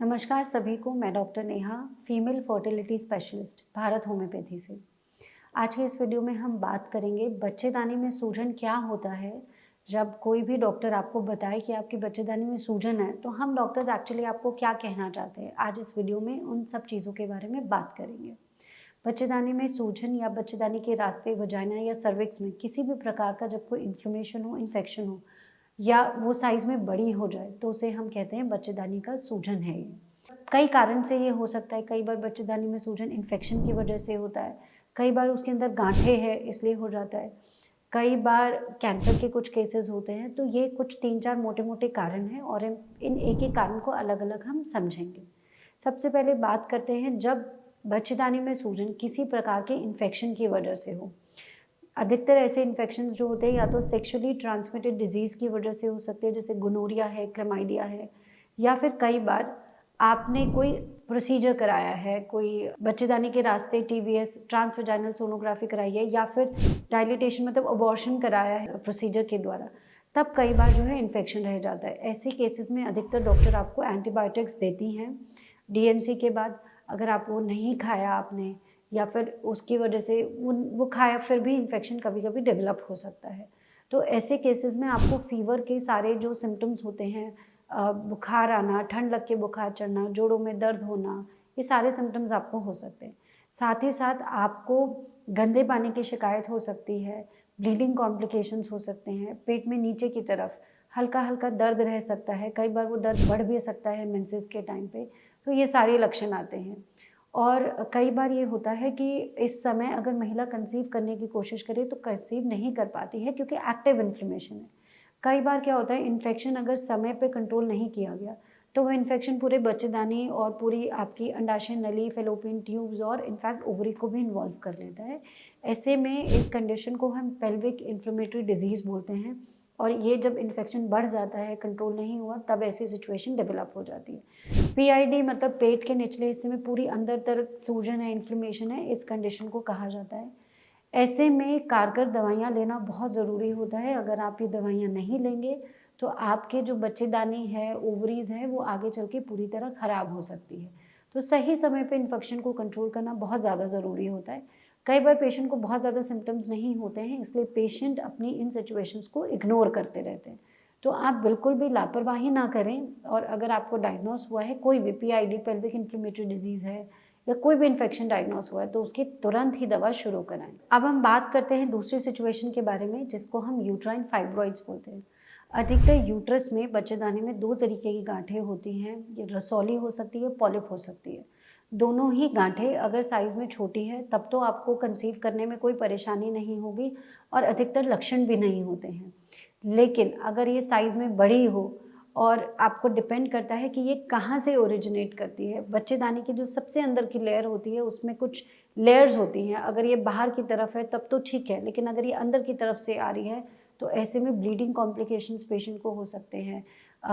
नमस्कार सभी को। मैं doctor Neha, female fertility specialist, Bharat homeopathy से। आज के इस वीडियो में हम बात करेंगे बच्चेदानी में सूजन क्या होता है। जब कोई भी डॉक्टर आपको बताए कि आपकी बच्चेदानी में सूजन है, तो हम डॉक्टर्स एक्चुअली आपको क्या कहना चाहते हैं। आज इस वीडियो में उन सब चीज़ों के बारे में बात करेंगे। बच्चेदानी में सूजन या बच्चेदानी के रास्ते, वजाइना या सर्विक्स में किसी भी प्रकार का जब कोई इन्फ्लेमेशन हो, इन्फेक्शन हो या वो साइज़ में बड़ी हो जाए, तो उसे हम कहते हैं बच्चेदानी का सूजन है ये। कई कारण से ये हो सकता है। कई बार बच्चेदानी में सूजन इन्फेक्शन की वजह से होता है, कई बार उसके अंदर गांठें हैं इसलिए हो जाता है, कई बार कैंसर के कुछ केसेस होते हैं। तो ये कुछ 3-4 मोटे-मोटे कारण हैं और इन एक-एक कारण को अलग-अलग हम समझेंगे। सबसे पहले बात करते हैं जब बच्चेदानी में सूजन किसी प्रकार के इन्फेक्शन की वजह से हो। अधिकतर ऐसे इन्फेक्शंस जो होते हैं या तो सेक्सुअली ट्रांसमिटेड डिजीज़ की वजह से हो सकते हैं, जैसे गोनोरिया है, क्लैमाइडिया है, या फिर कई बार आपने कोई प्रोसीजर कराया है, कोई बच्चेदानी के रास्ते टीवीएस ट्रांसवेजाइनल सोनोग्राफी कराई है या फिर डायलिटेशन मतलब अबॉर्शन कराया है प्रोसीजर के द्वारा, तब कई बार जो है इन्फेक्शन रह जाता है। ऐसे केसेस में अधिकतर डॉक्टर आपको एंटीबायोटिक्स देती हैं डीएनसी के बाद। अगर आप वो नहीं खाया आपने या फिर उसकी वजह से वो खाया फिर भी इन्फेक्शन कभी-कभी डेवलप हो सकता है। तो ऐसे केसेस में आपको फ़ीवर के सारे जो सिम्पटम्स होते हैं, बुखार आना, ठंड लग के बुखार चढ़ना, जोड़ों में दर्द होना, ये सारे सिम्पटम्स आपको हो सकते हैं। साथ ही साथ आपको गंदे पानी की शिकायत हो सकती है, ब्लीडिंग कॉम्प्लिकेशंस हो सकते हैं, पेट में नीचे की तरफ हल्का-हल्का दर्द रह सकता है, कई बार वो दर्द बढ़ भी सकता है मेंसेस के टाइम पे। तो ये सारे लक्षण आते हैं। और कई बार ये होता है कि इस समय अगर महिला कंसीव करने की कोशिश करे तो कंसीव नहीं कर पाती है क्योंकि एक्टिव इन्फ्लेमेशन है। कई बार क्या होता है, इन्फेक्शन अगर समय पे कंट्रोल नहीं किया गया तो वो इन्फेक्शन पूरे बच्चेदानी और पूरी आपकी अंडाशय नली, फैलोपियन ट्यूब्स और इनफैक्ट ओवरी को भी इन्वॉल्व कर लेता है। ऐसे में इस कंडीशन को हम पेल्विक इन्फ्लेमेटरी डिजीज़ बोलते हैं और ये जब इन्फेक्शन बढ़ जाता है, कंट्रोल नहीं हुआ, तब ऐसी सिचुएशन डेवलप हो जाती है। पीआईडी मतलब पेट के निचले हिस्से में पूरी अंदर तक सूजन है, इन्फ्लेमेशन है, इस कंडीशन को कहा जाता है। ऐसे में कारगर दवाइयाँ लेना बहुत ज़रूरी होता है। अगर आप ये दवाइयाँ नहीं लेंगे, तो आपके जो बच्चेदानी है, ओवरीज़ हैं, वो आगे चल के पूरी तरह खराब हो सकती है। तो सही समय पे इन्फेक्शन को कंट्रोल करना बहुत ज़्यादा ज़रूरी होता है। कई बार पेशेंट को बहुत ज़्यादा सिम्पटम्स नहीं होते हैं, इसलिए पेशेंट अपनी इन सिचुएशंस को इग्नोर करते रहते हैं। तो आप बिल्कुल भी लापरवाही ना करें और अगर आपको डायग्नोस हुआ है कोई भी पीआईडी, पेल्विक इन्फ्लेमेटरी डिजीज़ है या कोई भी इन्फेक्शन डायग्नोस हुआ है, तो उसकी तुरंत ही दवा शुरू कराएँ। अब हम बात करते हैं दूसरी सिचुएशन के बारे में, जिसको हम यूट्राइन फाइब्रॉइड्स बोलते हैं। अधिकतर यूट्रस में, बच्चेदानी में 2 तरीके की गाँठें होती हैं। ये रसौली हो सकती है, पॉलिप हो सकती है। दोनों ही गाँठें अगर साइज़ में छोटी है, तब तो आपको कंसीव करने में कोई परेशानी नहीं होगी और अधिकतर लक्षण भी नहीं होते हैं। लेकिन अगर ये साइज़ में बड़ी हो और आपको डिपेंड करता है कि ये कहाँ से ओरिजिनेट करती है। बच्चेदानी की जो सबसे अंदर की लेयर होती है, उसमें कुछ लेयर्स होती हैं। अगर ये बाहर की तरफ है तब तो ठीक है, लेकिन अगर ये अंदर की तरफ से आ रही है, तो ऐसे में ब्लीडिंग कॉम्प्लिकेशंस पेशेंट को हो सकते हैं।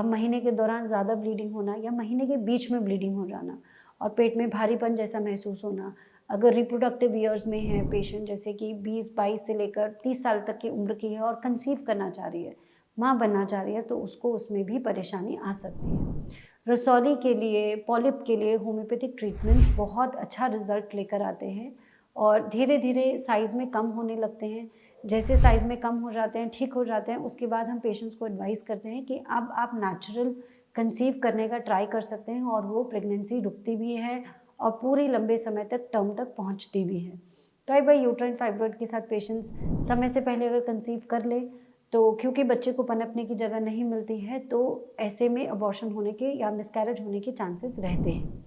महीने के दौरान ज़्यादा ब्लीडिंग होना या महीने के बीच में ब्लीडिंग हो जाना और पेट में भारीपन जैसा महसूस होना। अगर रिप्रोडक्टिव ईयर्स में है पेशेंट, जैसे कि 20-22 से लेकर 30 साल तक की उम्र की है और कंसीव करना चाह रही है, माँ बनना चाह रही है, तो उसको उसमें भी परेशानी आ सकती है। रसौली के लिए, पॉलिप के लिए होम्योपैथिक ट्रीटमेंट्स बहुत अच्छा रिज़ल्ट लेकर आते हैं और धीरे-धीरे साइज़ में कम होने लगते हैं। जैसे साइज़ में कम हो जाते हैं, ठीक हो जाते हैं, उसके बाद हम पेशेंट्स को एडवाइस करते हैं कि अब आप नेचुरल कंसीव करने का ट्राई कर सकते हैं और वो प्रेगनेंसी रुकती भी है और पूरे लंबे समय तक टर्म तक पहुँचती भी है। कई बार यूट्राइन फाइब्रॉइड के साथ पेशेंट्स समय से पहले अगर कंसीव कर ले, तो क्योंकि बच्चे को पनपने की जगह नहीं मिलती है, तो ऐसे में अबॉर्शन होने के या मिसकैरेज होने के चांसेस रहते हैं।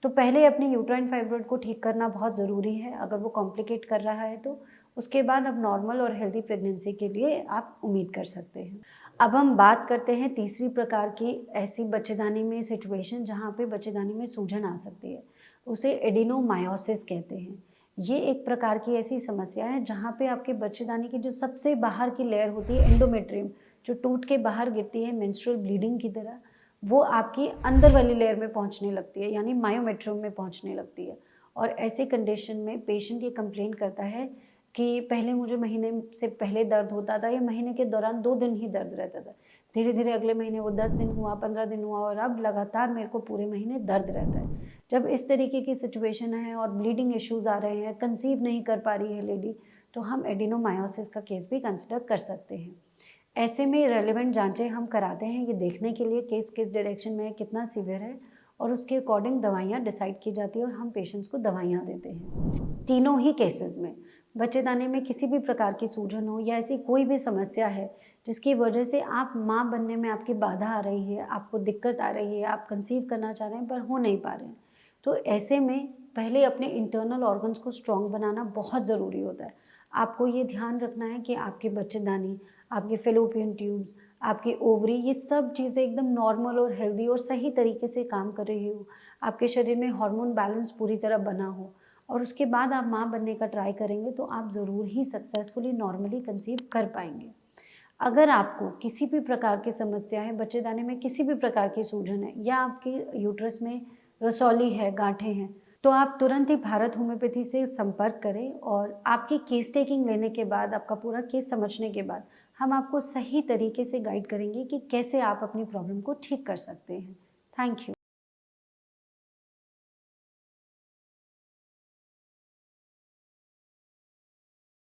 तो पहले अपने यूट्राइन फाइब्रॉइड को ठीक करना बहुत ज़रूरी है। अगर वो कॉम्प्लिकेट कर रहा है तो उसके बाद अब नॉर्मल और हेल्दी प्रेगनेंसी के लिए आप उम्मीद कर सकते हैं। अब हम बात करते हैं तीसरी प्रकार की ऐसी बच्चेदानी में सिचुएशन जहाँ पे बच्चेदानी में सूजन आ सकती है। उसे एडिनोमायोसिस कहते हैं। ये एक प्रकार की ऐसी समस्या है जहाँ पे आपके बच्चेदानी की जो सबसे बाहर की लेयर होती है, एंडोमेट्रियम, जो टूट के बाहर गिरती है मेंस्ट्रुअल ब्लीडिंग की तरह, वो आपकी अंदर वाली लेयर में पहुँचने लगती है, यानी मायोमेट्रियम में पहुँचने लगती है। और ऐसे कंडीशन में पेशेंट ये कंप्लेन करता है कि पहले मुझे महीने से पहले दर्द होता था या महीने के दौरान 2 दिन ही दर्द रहता था। धीरे धीरे अगले महीने वो 10 दिन हुआ, 15 दिन हुआ और अब लगातार मेरे को पूरे महीने दर्द रहता है। जब इस तरीके की सिचुएशन है और ब्लीडिंग इश्यूज़ आ रहे हैं, कंसीव नहीं कर पा रही है लेडी, तो हम एडिनोमायोसिस का केस भी कंसिडर कर सकते हैं। ऐसे में रेलेवेंट जांचें हम कराते हैं ये देखने के लिए केस किस डायरेक्शन में है, कितना सीवियर है और उसके अकॉर्डिंग दवाइयाँ डिसाइड की जाती है और हम पेशेंट्स को दवाइयाँ देते हैं। तीनों ही केसेस में बच्चेदानी में किसी भी प्रकार की सूजन हो या ऐसी कोई भी समस्या है जिसकी वजह से आप माँ बनने में आपकी बाधा आ रही है, आपको दिक्कत आ रही है, आप कंसीव करना चाह रहे हैं पर हो नहीं पा रहे हैं, तो ऐसे में पहले अपने इंटरनल ऑर्गन्स को स्ट्रॉन्ग बनाना बहुत ज़रूरी होता है। आपको ये ध्यान रखना है कि आपके बच्चेदानी, आपके फेलोपियन ट्यूब्स, आपकी ओवरी, ये सब चीज़ें एकदम नॉर्मल और हेल्दी और सही तरीके से काम कर रही हो। आपके शरीर में हार्मोन बैलेंस पूरी तरह बना हो और उसके बाद आप माँ बनने का ट्राई करेंगे तो आप ज़रूर ही सक्सेसफुली नॉर्मली कंसीव कर पाएंगे। अगर आपको किसी भी प्रकार की समस्या है, बच्चेदानी में किसी भी प्रकार की सूजन है या आपके यूट्रस में रसौली है, गांठें हैं, तो आप तुरंत ही भारत होम्योपैथी से संपर्क करें और आपकी केस टेकिंग लेने के बाद, आपका पूरा केस समझने के बाद हम आपको सही तरीके से गाइड करेंगे कि कैसे आप अपनी प्रॉब्लम को ठीक कर सकते हैं। Thank you.